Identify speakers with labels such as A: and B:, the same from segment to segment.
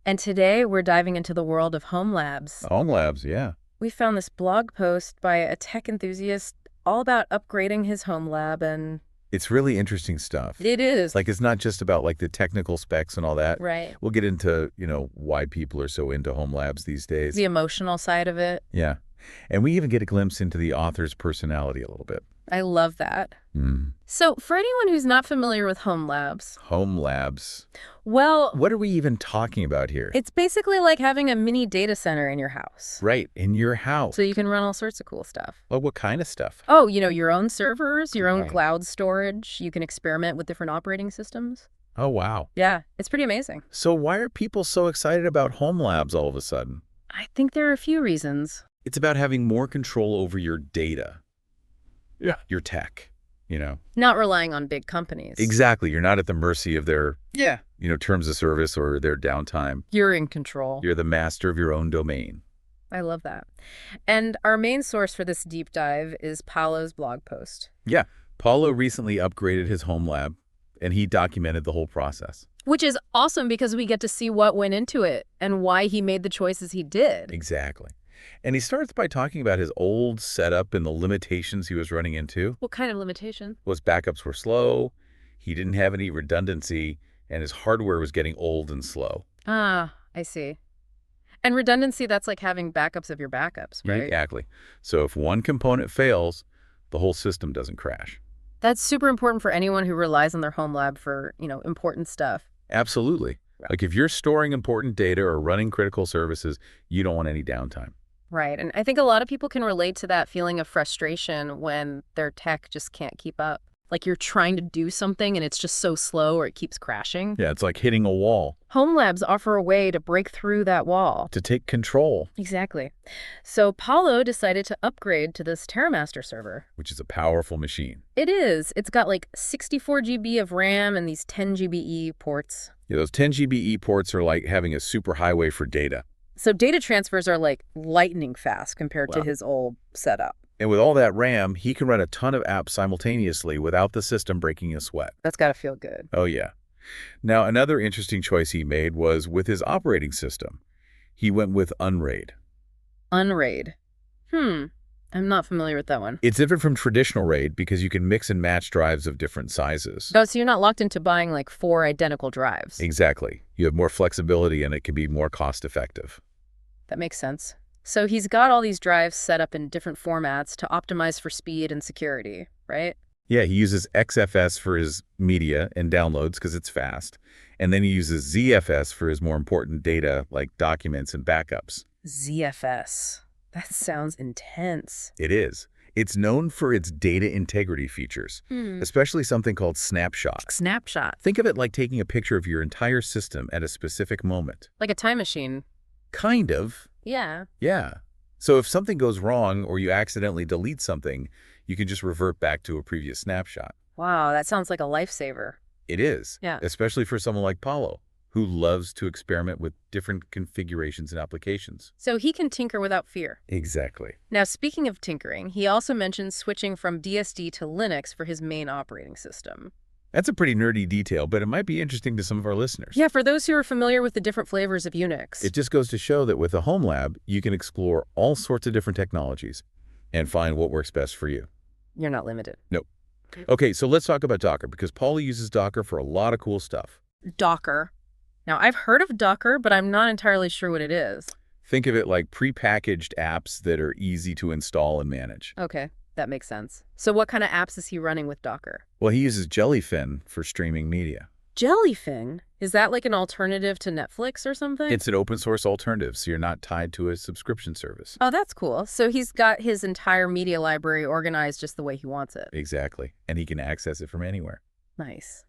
A: And today we're diving into the world of home labs.
B: Homelabs, yeah.
A: We found this blog post by a tech enthusiast all about upgrading his home lab, and
B: It's really interesting stuff.
A: it is.
B: It's not just about the technical specs and all that.
A: Right.
B: We'll get into, why people are so into home labs these days.
A: The emotional side of it.
B: Yeah. And we even get a glimpse into the author's personality a little bit.
A: I love that.
B: Mm.
A: So for anyone who's not familiar with home labs,
B: Home labs.
A: well,
B: What are we even talking about here?
A: it's basically like having a mini data center in your house.
B: Right, in your house.
A: So you can run all sorts of cool stuff.
B: Well, what kind of stuff?
A: Oh, your own servers, your own
B: Right.
A: cloud storage. You can experiment with different operating systems.
B: Oh, wow.
A: Yeah, it's pretty amazing.
B: So why are people so excited about home labs all of a sudden?
A: I think there are a few reasons.
B: It's about having more control over your data.
C: Yeah.
B: Your tech,
A: Not relying on big companies.
B: Exactly. You're not at the mercy of their, terms of service or their downtime.
A: You're in control.
B: You're the master of your own domain.
A: I love that. And our main source for this deep dive is Paolo's blog post,
B: Yeah. Paulo recently upgraded his home lab, and he documented the whole process.
A: which is awesome because we get to see what went into it and why he made the choices he did.
B: Exactly. And he starts by talking about his old setup and the limitations he was running into.
A: What kind of limitation?
B: His backups were slow, he didn't have any redundancy, and his hardware was getting old and slow.
A: Ah, I see. And redundancy, that's like having backups of your backups, right?
B: Exactly. So if one component fails, the whole system doesn't crash.
A: That's super important for anyone who relies on their home lab for, important stuff.
B: Absolutely.
A: Right.
B: If you're storing important data or running critical services, you don't want any downtime.
A: Right. And I think a lot of people can relate to that feeling of frustration when their tech just can't keep up. Like you're trying to do something and it's just so slow or it keeps crashing.
B: Yeah, it's like hitting a wall.
A: Home labs offer a way to break through that wall.
B: To take control.
A: Exactly. So Paolo decided to upgrade to this Terramaster server.
B: Which is a powerful machine.
A: It is. It's got like 64 GB of RAM and these 10 GBE ports.
B: Yeah, those 10 GBE ports are like having a superhighway for data.
A: So data transfers are like lightning fast compared to
B: Wow.
A: his old setup.
B: And with all that RAM, he can run a ton of apps simultaneously without the system breaking a sweat.
A: That's got to feel good.
B: Oh, yeah. Now, another interesting choice he made was with his operating system. He went with Unraid.
A: Unraid. I'm not familiar with that one.
B: It's different from traditional RAID because you can mix and match drives of different sizes.
A: Oh, so you're not locked into buying like 4 identical drives.
B: Exactly. You have more flexibility and it can be more cost-effective.
A: That makes sense. So he's got all these drives set up in different formats to optimize for speed and security, right?
B: Yeah, he uses XFS for his media and downloads because it's fast. And then he uses ZFS for his more important data like documents and backups.
A: ZFS. That sounds intense.
B: It is. It's known for its data integrity features, especially something called snapshot.
A: Snapshot.
B: Think of it like taking a picture of your entire system at a specific moment.
A: Like a time machine.
B: Kind of.
A: Yeah.
B: Yeah. So if something goes wrong or you accidentally delete something, you can just revert back to a previous snapshot.
A: Wow, that sounds like a lifesaver.
B: It is.
A: Yeah.
B: Especially for someone like Paulo, who loves to experiment with different configurations and applications.
A: So he can tinker without fear.
B: Exactly.
A: Now, speaking of tinkering, he also mentions switching from DSD to Linux for his main operating system.
B: That's a pretty nerdy detail, but it might be interesting to some of our listeners.
A: Yeah, for those who are familiar with the different flavors of Unix.
B: It just goes to show that with a home lab, you can explore all sorts of different technologies and find what works best for you.
A: You're not limited.
B: Nope. Okay, so let's talk about Docker, because Paulo uses Docker for a lot of cool stuff.
A: Docker. Now, I've heard of Docker, but I'm not entirely sure what it is.
B: Think of it like prepackaged apps that are easy to install and manage.
A: Okay, that makes sense. So what kind of apps is he running with Docker?
B: Well, he uses Jellyfin for streaming media.
A: Jellyfin? Is that like an alternative to Netflix or something?
B: It's an open source alternative, so you're not tied to a subscription service.
A: Oh, that's cool. So he's got his entire media library organized just the way he wants it.
B: Exactly. And he can access it from anywhere.
A: Nice.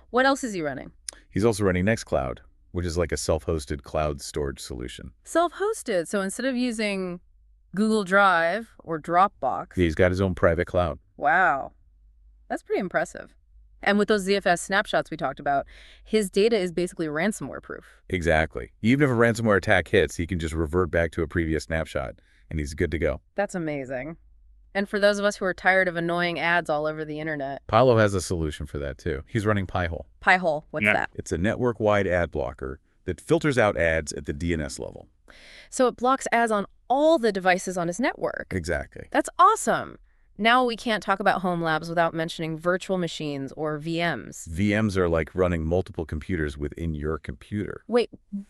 A: What else is he running?
B: He's also running Nextcloud, which is like a self-hosted cloud storage solution.
A: Self-hosted. So instead of using Google Drive or Dropbox.
B: He's got his own private cloud.
A: Wow. That's pretty impressive. And with those ZFS snapshots we talked about, his data is basically ransomware proof.
B: Exactly. Even if a ransomware attack hits, he can just revert back to a previous snapshot, and he's good to go.
A: That's amazing. And for those of us who are tired of annoying ads all over the internet.
B: Paulo has a solution for that, too. He's running Pi-hole.
A: Pi-hole, what's that?
B: It's a network-wide ad blocker that filters out ads at the DNS level.
A: So it blocks ads on all the devices on his network.
B: Exactly.
A: That's awesome. Now we can't talk about home labs without mentioning virtual machines or VMs.
B: VMs are like running multiple computers within your computer.
A: Wait, what?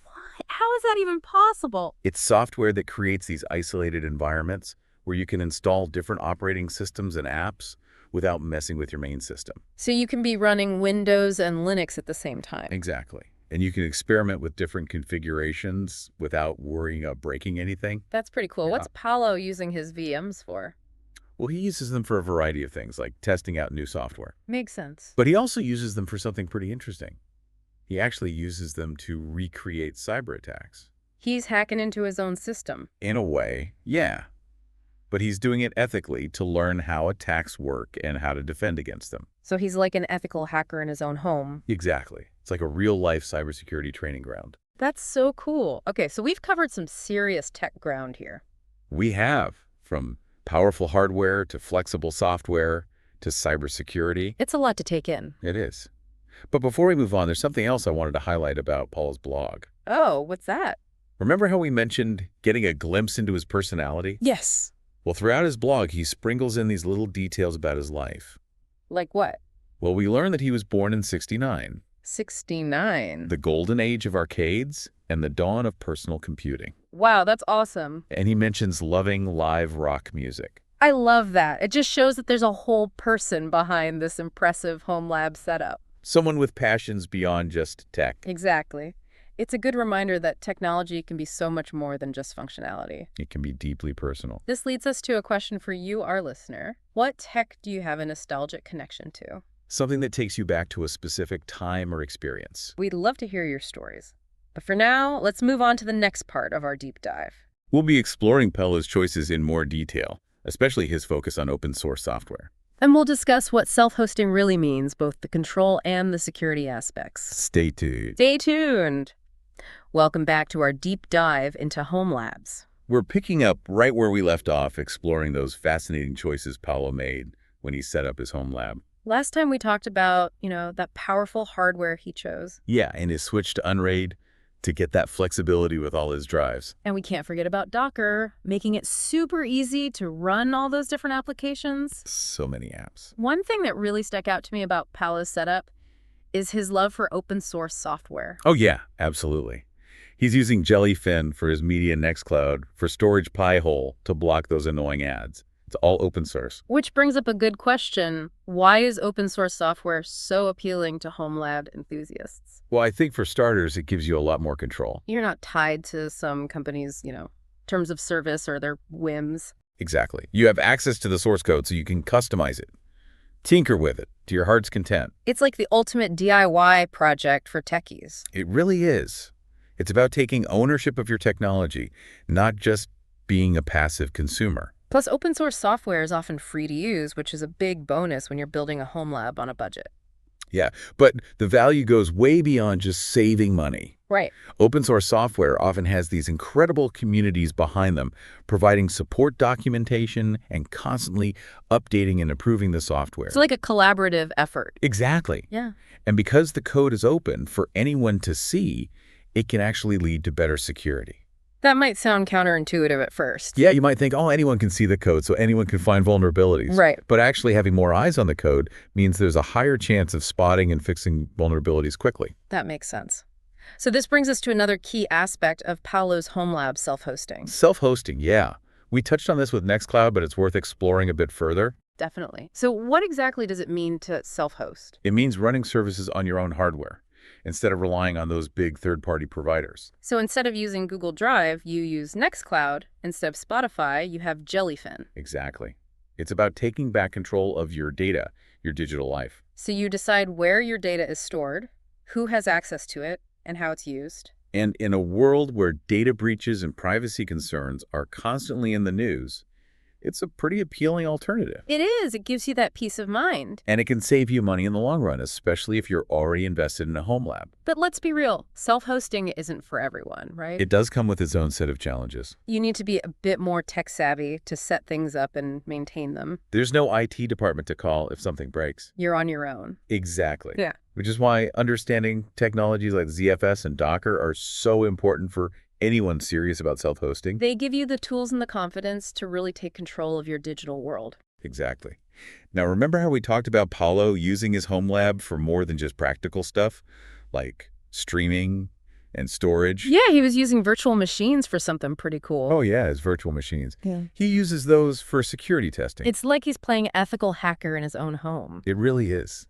A: How is that even possible?
B: It's software that creates these isolated environments where you can install different operating systems and apps without messing with your main system.
A: So you can be running Windows and Linux at the same time.
B: Exactly. And you can experiment with different configurations without worrying about breaking anything.
A: That's pretty cool.
B: Yeah.
A: What's Paolo using his VMs for?
B: Well, he uses them for a variety of things, like testing out new software.
A: Makes sense.
B: But he also uses them for something pretty interesting. He actually uses them to recreate cyber attacks.
A: He's hacking into his own system.
B: In a way, yeah. But he's doing it ethically to learn how attacks work and how to defend against them.
A: So he's like an ethical hacker in his own home.
B: Exactly. It's like a real-life cybersecurity training ground.
A: That's so cool. Okay, so we've covered some serious tech ground here.
B: We have, from powerful hardware to flexible software to cybersecurity.
A: It's a lot to take in.
B: It is. But before we move on, there's something else I wanted to highlight about Paul's blog.
A: Oh, what's that?
B: Remember how we mentioned getting a glimpse into his personality?
A: Yes.
B: Well, throughout his blog, he sprinkles in these little details about his life.
A: Like what?
B: Well, we learn that he was born in '69.
A: 69.
B: The golden age of arcades and the dawn of personal computing.
A: Wow, that's awesome.
B: And he mentions loving live rock music.
A: I love that. It just shows that there's a whole person behind this impressive home lab setup.
B: Someone with passions beyond just tech.
A: Exactly. It's a good reminder that technology can be so much more than just functionality.
B: It can be deeply personal.
A: This leads us to a question for you, our listener. What tech do you have a nostalgic connection to?
B: Something that takes you back to a specific time or experience.
A: We'd love to hear your stories. But for now, let's move on to the next part of our deep dive.
B: We'll be exploring Paolo's choices in more detail, especially his focus on open source software.
A: And we'll discuss what self-hosting really means, both the control and the security aspects.
B: Stay tuned.
A: Stay tuned. Welcome back to our deep dive into home labs.
B: We're picking up right where we left off, exploring those fascinating choices Paolo made when he set up his home lab.
A: Last time we talked about, that powerful hardware he chose.
B: Yeah, and his switch to Unraid to get that flexibility with all his drives.
A: And we can't forget about Docker, making it super easy to run all those different applications.
B: So many apps.
A: One thing that really stuck out to me about Paolo's setup is his love for open source software.
B: Oh yeah, absolutely. He's using Jellyfin for his media Nextcloud, for Storage Pi-hole to block those annoying ads. It's all open source.
A: Which brings up a good question. Why is open source software so appealing to home lab enthusiasts?
B: Well, I think for starters, it gives you a lot more control.
A: You're not tied to some companies', terms of service or their whims.
B: Exactly. You have access to the source code so you can customize it, tinker with it to your heart's content.
A: It's like the ultimate DIY project for techies.
B: It really is. It's about taking ownership of your technology, not just being a passive consumer.
A: Plus, open source software is often free to use, which is a big bonus when you're building a home lab on a budget.
B: Yeah, but the value goes way beyond just saving money.
A: Right.
B: Open source software often has these incredible communities behind them, providing support documentation and constantly updating and improving the software.
A: It's like a collaborative effort.
B: Exactly.
A: Yeah.
B: And because the code is open for anyone to see, it can actually lead to better security.
A: That might sound counterintuitive at first.
B: Yeah, you might think, oh, anyone can see the code, so anyone can find vulnerabilities.
A: Right.
B: But actually having more eyes on the code means there's a higher chance of spotting and fixing vulnerabilities quickly.
A: That makes sense. So this brings us to another key aspect of Paolo's home lab self-hosting.
B: Self-hosting, yeah. We touched on this with Nextcloud, but it's worth exploring a bit further.
A: Definitely. So what exactly does it mean to self-host?
B: It means running services on your own hardware, instead of relying on those big third-party providers.
A: So instead of using Google Drive, you use Nextcloud. Instead of Spotify, you have Jellyfin.
B: Exactly. It's about taking back control of your data, your digital life.
A: So you decide where your data is stored, who has access to it, and how it's used.
B: And in a world where data breaches and privacy concerns are constantly in the news, it's a pretty appealing alternative.
A: It is. It gives you that peace of mind.
B: And it can save you money in the long run, especially if you're already invested in a home lab.
A: But let's be real. Self-hosting isn't for everyone, right?
B: It does come with its own set of challenges.
A: You need to be a bit more tech savvy to set things up and maintain them.
B: There's no IT department to call if something breaks.
A: You're on your own.
B: Exactly.
A: Yeah.
B: which is why understanding technologies like ZFS and Docker are so important for anyone serious about self-hosting.
A: They give you the tools and the confidence to really take control of your digital world.
B: Exactly. Now, remember how we talked about Paulo using his Homelab for more than just practical stuff, like streaming and storage?
A: Yeah, he was using virtual machines for something pretty cool.
B: Oh, yeah, his virtual machines.
A: Yeah.
B: He uses those for security testing.
A: It's like he's playing ethical hacker in his own home.
B: It really is.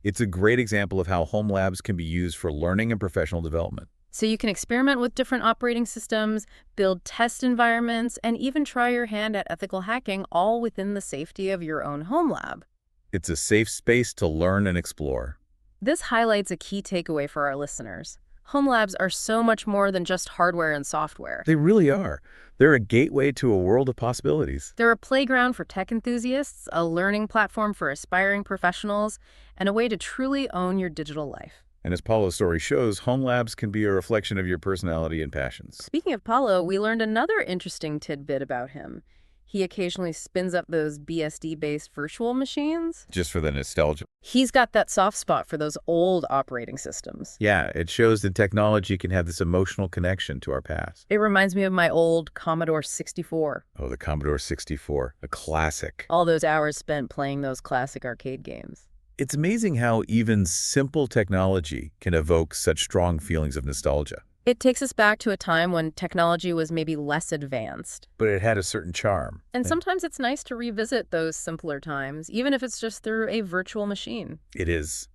B: It's a great example of how home labs can be used for learning and professional development.
A: So you can experiment with different operating systems, build test environments, and even try your hand at ethical hacking, all within the safety of your own home lab.
B: It's a safe space to learn and explore.
A: This highlights a key takeaway for our listeners. Home labs are so much more than just hardware and software.
B: They really are. They're a gateway to a world of possibilities.
A: They're a playground for tech enthusiasts, a learning platform for aspiring professionals, and a way to truly own your digital life.
B: And as Paulo's story shows, home labs can be a reflection of your personality and passions.
A: Speaking of Paulo, we learned another interesting tidbit about him. He occasionally spins up those BSD-based virtual machines.
B: Just for the nostalgia.
A: He's got that soft spot for those old operating systems.
B: Yeah, it shows that technology can have this emotional connection to our past.
A: It reminds me of my old Commodore 64.
B: Oh, the Commodore 64, a classic.
A: All those hours spent playing those classic arcade games.
B: It's amazing how even simple technology can evoke such strong feelings of nostalgia.
A: It takes us back to a time when technology was maybe less advanced.
B: But it had a certain charm.
A: And sometimes it's nice to revisit those simpler times, even if it's just through a virtual machine.
B: It is.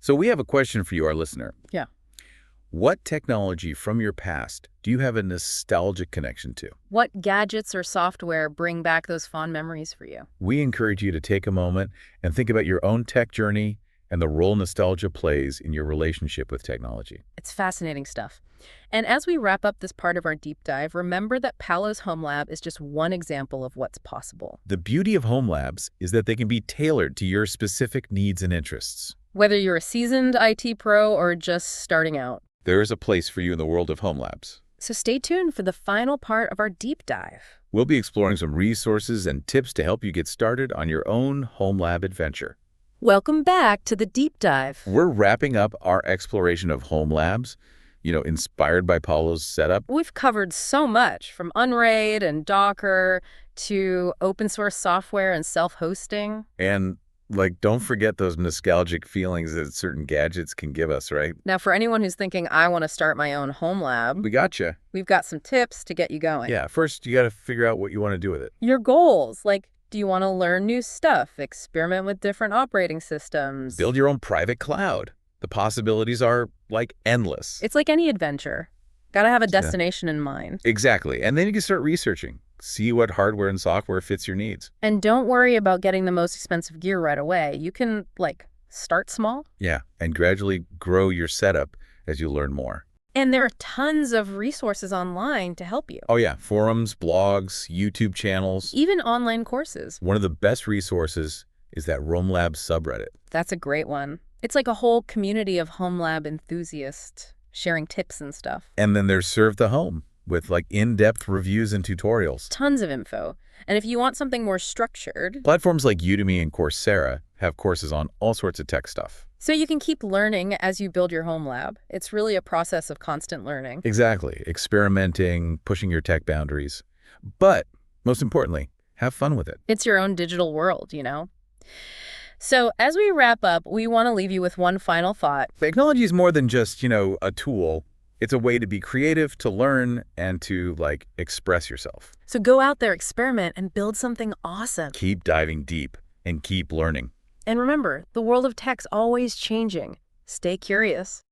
B: So we have a question for you, our listener.
A: Yeah.
B: What technology from your past do you have a nostalgic connection to?
A: What gadgets or software bring back those fond memories for you?
B: We encourage you to take a moment and think about your own tech journey and the role nostalgia plays in your relationship with technology.
A: It's fascinating stuff. And as we wrap up this part of our deep dive, remember that Paulo's Home Lab is just one example of what's possible.
B: The beauty of home labs is that they can be tailored to your specific needs and interests.
A: Whether you're a seasoned IT pro or just starting out.
B: There is a place for you in the world of home labs.
A: So stay tuned for the final part of our deep dive.
B: We'll be exploring some resources and tips to help you get started on your own home lab adventure.
A: Welcome back to the deep dive.
B: We're wrapping up our exploration of home labs, inspired by Paulo's setup.
A: We've covered so much, from Unraid and Docker to open source software and self-hosting.
B: And don't forget those nostalgic feelings that certain gadgets can give us, right?
A: Now, for anyone who's thinking, I want to start my own home lab,
B: We gotcha.
A: we've got some tips to get you going.
B: Yeah, first you got to figure out what you want to do with it.
A: Your goals, do you want to learn new stuff, experiment with different operating systems?
B: Build your own private cloud. The possibilities are, endless.
A: It's like any adventure. Got to have a destination in mind.
B: Exactly. And then you can start researching. See what hardware and software fits your needs.
A: And don't worry about getting the most expensive gear right away. You can, start small.
B: Yeah, and gradually grow your setup as you learn more.
A: And there are tons of resources online to help you.
B: Oh yeah, forums, blogs, YouTube channels.
A: Even online courses.
B: One of the best resources is that Homelab subreddit.
A: That's a great one. It's like a whole community of home lab enthusiasts sharing tips and stuff.
B: And then there's Serve the Home with in-depth reviews and tutorials.
A: Tons of info. And if you want something more structured,
B: Platforms like Udemy and Coursera have courses on all sorts of tech stuff.
A: so you can keep learning as you build your home lab. It's really a process of constant learning.
B: Exactly. Experimenting, pushing your tech boundaries. But most importantly, have fun with it.
A: It's your own digital world, So as we wrap up, we want to leave you with one final thought.
B: Technology is more than just, a tool. It's a way to be creative, to learn, and to, express yourself.
A: So go out there, experiment, and build something awesome.
B: Keep diving deep and keep learning.
A: And remember, the world of tech's always changing. Stay curious.